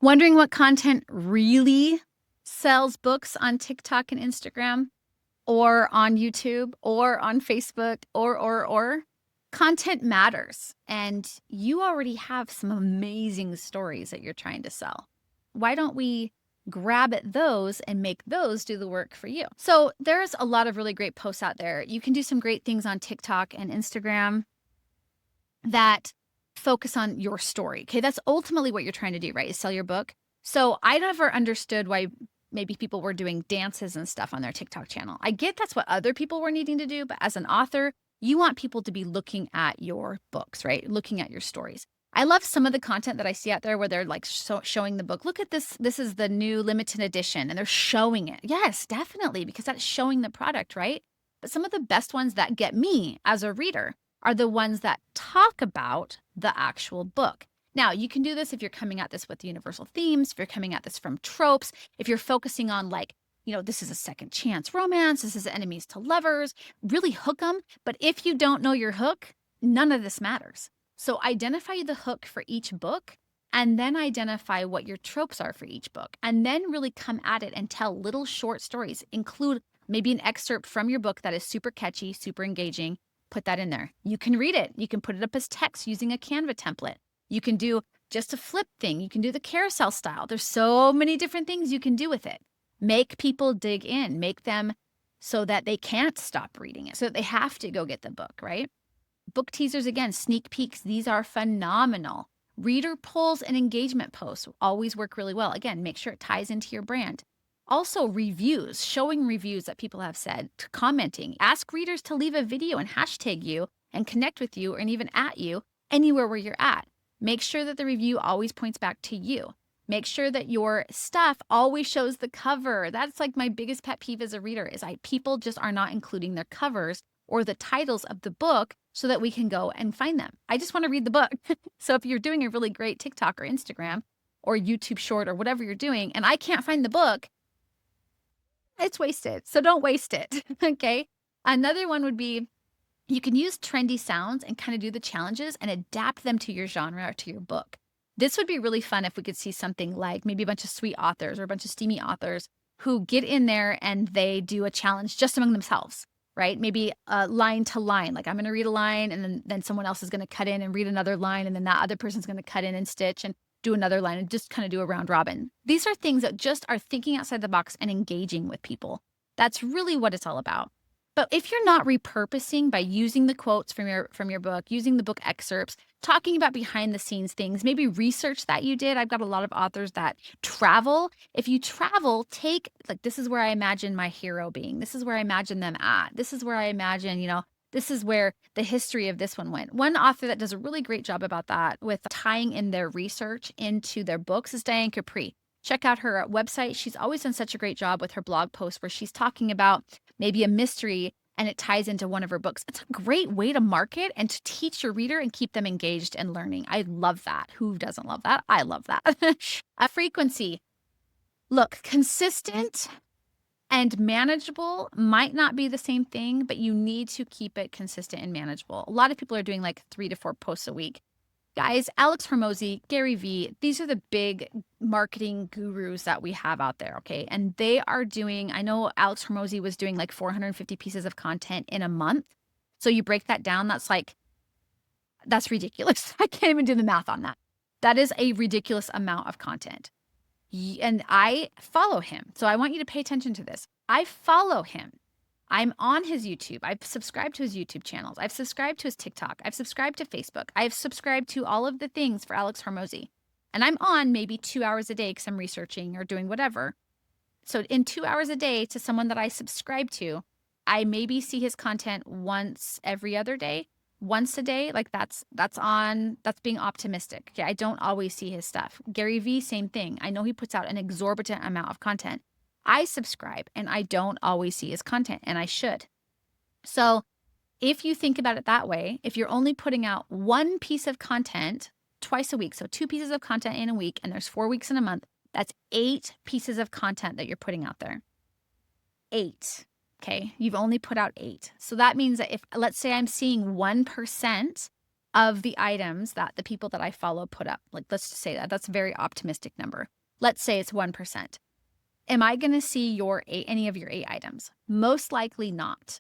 Wondering what content really sells books on TikTok and Instagram or on YouTube or on Facebook or? Content matters, and you already have some amazing stories that you're trying to sell. Why don't we grab at those and make those do the work for you? So there's a lot of really great posts out there. You can do some great things on TikTok and Instagram that focus on your story. Okay, that's ultimately what you're trying to do, right? Is sell your book. So I never understood why maybe people were doing dances and stuff on their TikTok channel. I get that's what other people were needing to do, but as an author, you want people to be looking at your books, right? Looking at your stories. I love some of the content that I see out there where they're like showing the book. Look at this. This is the new limited edition, and they're showing it. Yes, definitely, because that's showing the product, right? But some of the best ones that get me as a reader are the ones that talk about the actual book. Now, you can do this if you're coming at this with universal themes, if you're coming at this from tropes, if you're focusing on like, this is a second chance romance, this is enemies to lovers, really hook them. But if you don't know your hook, none of this matters. So identify the hook for each book and then identify what your tropes are for each book. And then really come at it and tell little short stories. Include maybe an excerpt from your book that is super catchy, super engaging. Put that in there. You can read it. You can put it up as text using a Canva template. You can do just a flip thing. You can do the carousel style. There's so many different things you can do with it. Make people dig in. Make them so that they can't stop reading it, so that they have to go get the book, right? Book teasers, again, sneak peeks. These are phenomenal. Reader polls and engagement posts always work really well. Again, make sure it ties into your brand. Also, reviews, showing reviews that people have said, commenting. Ask readers to leave a video and hashtag you and connect with you and even at you anywhere where you're at. Make sure that the review always points back to you. Make sure that your stuff always shows the cover. That's like my biggest pet peeve as a reader is people just are not including their covers or the titles of the book so that we can go and find them. I just want to read the book. So if you're doing a really great TikTok or Instagram or YouTube short or whatever you're doing, and I can't find the book, it's wasted. So don't waste it. Okay. Another one would be you can use trendy sounds and kind of do the challenges and adapt them to your genre or to your book. This would be really fun if we could see something like maybe a bunch of sweet authors or a bunch of steamy authors who get in there and they do a challenge just among themselves, right? Maybe line to line, like I'm going to read a line and then someone else is going to cut in and read another line. And then that other person's going to cut in and stitch and do another line and just kind of do a round robin. These are things that just are thinking outside the box and engaging with people. That's really what it's all about. But if you're not repurposing by using the quotes from your book, using the book excerpts, talking about behind the scenes things, maybe research that you did. I've got a lot of authors that travel. If you travel, this is where I imagine my hero being. This is where I imagine them at. This is where I imagine, this is where the history of this one went. One author that does a really great job about that with tying in their research into their books is Diane Capri. Check out her website. She's always done such a great job with her blog posts where she's talking about maybe a mystery and it ties into one of her books. It's a great way to market and to teach your reader and keep them engaged and learning. I love that. Who doesn't love that? I love that. A frequency. Look, consistent and manageable might not be the same thing, but you need to keep it consistent and manageable. A lot of people are doing like 3 to 4 posts a week. Guys, Alex Hormozi, Gary Vee, these are the big marketing gurus that we have out there, okay? And they are doing, I know Alex Hormozi was doing like 450 pieces of content in a month. So you break that down, that's ridiculous. I can't even do the math on that. That is a ridiculous amount of content. And I follow him. So I want you to pay attention to this. I follow him. I'm on his YouTube. I've subscribed to his YouTube channels. I've subscribed to his TikTok. I've subscribed to Facebook. I've subscribed to all of the things for Alex Hormozi. And I'm on maybe 2 hours a day because I'm researching or doing whatever. So in 2 hours a day to someone that I subscribe to, I maybe see his content once every other day, once a day. Like that's being optimistic. Okay, I don't always see his stuff. Gary Vee, same thing. I know he puts out an exorbitant amount of content. I subscribe and I don't always see his content, and I should. So if you think about it that way, if you're only putting out one piece of content twice a week, so 2 pieces of content in a week, and there's 4 weeks in a month, that's 8 pieces of content that you're putting out there. 8. Okay. You've only put out 8. So that means that if, let's say I'm seeing 1% of the items that the people that I follow put up. Like, let's just say that. That's a very optimistic number. Let's say it's 1%. Am I going to see any of your 8 items? Most likely not.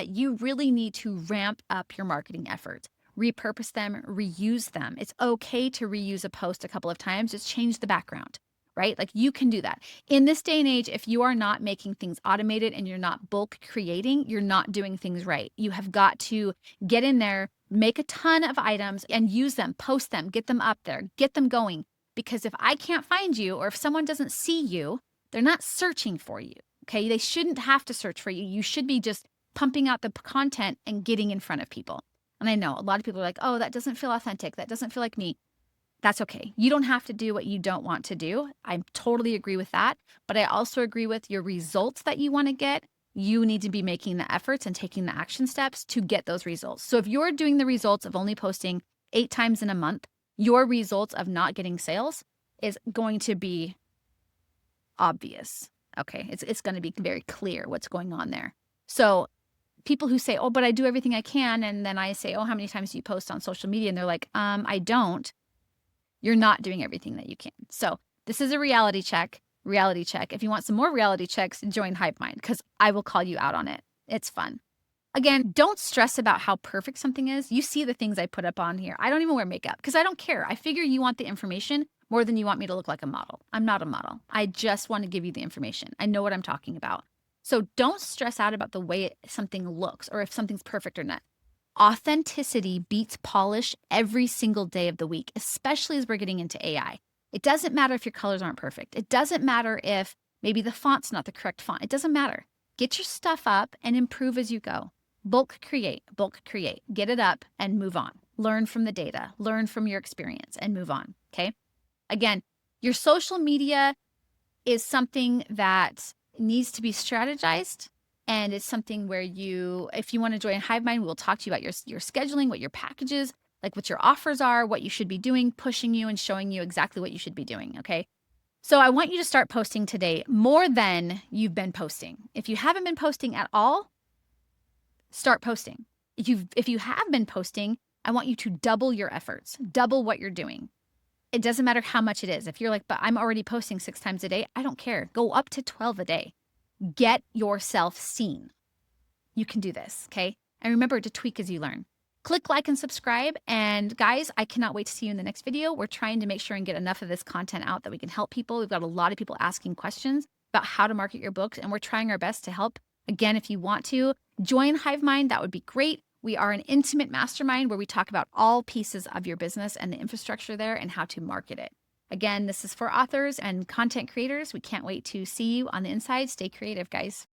You really need to ramp up your marketing efforts. Repurpose them, reuse them. It's okay to reuse a post a couple of times. Just change the background, right? Like, you can do that. In this day and age, if you are not making things automated and you're not bulk creating, you're not doing things right. You have got to get in there, make a ton of items and use them, post them, get them up there, get them going. Because if I can't find you, or if someone doesn't see you, they're not searching for you, okay? They shouldn't have to search for you. You should be just pumping out the content and getting in front of people. And I know a lot of people are like, oh, that doesn't feel authentic. That doesn't feel like me. That's okay. You don't have to do what you don't want to do. I totally agree with that. But I also agree with your results that you want to get. You need to be making the efforts and taking the action steps to get those results. So if you're doing the results of only posting 8 times in a month, your results of not getting sales is going to be obvious. Okay, it's going to be very clear what's going on there. So people who say, oh, but I do everything I can, and then I say, oh, how many times do you post on social media? And they're like, I don't. You're not doing everything that you can. So this is a reality check. Reality check. If you want some more reality checks, join HiveMind, because I will call you out on it. It's fun. Again, don't stress about how perfect something is. You see the things I put up on here. I don't even wear makeup because I don't care. I figure you want the information more than you want me to look like a model. I'm not a model. I just want to give you the information. I know what I'm talking about. So don't stress out about the way something looks or if something's perfect or not. Authenticity beats polish every single day of the week, especially as we're getting into AI. It doesn't matter if your colors aren't perfect. It doesn't matter if maybe the font's not the correct font. It doesn't matter. Get your stuff up and improve as you go. Bulk create, get it up and move on. Learn from the data, learn from your experience and move on, okay? Again, your social media is something that needs to be strategized, and it's something where if you want to join HiveMind, we'll talk to you about your scheduling, what your packages, like what your offers are, what you should be doing, pushing you and showing you exactly what you should be doing, okay? So I want you to start posting today more than you've been posting. If you haven't been posting at all, start posting. If you have been posting, I want you to double your efforts, double what you're doing. It doesn't matter how much it is. If you're like, but I'm already posting 6 times a day, I don't care. Go up to 12 a day. Get yourself seen. You can do this, okay? And remember to tweak as you learn. Click like and subscribe. And guys, I cannot wait to see you in the next video. We're trying to make sure and get enough of this content out that we can help people. We've got a lot of people asking questions about how to market your books, and we're trying our best to help. Again, if you want to join HiveMind, that would be great. We are an intimate mastermind where we talk about all pieces of your business and the infrastructure there and how to market it. Again, this is for authors and content creators. We can't wait to see you on the inside. Stay creative, guys.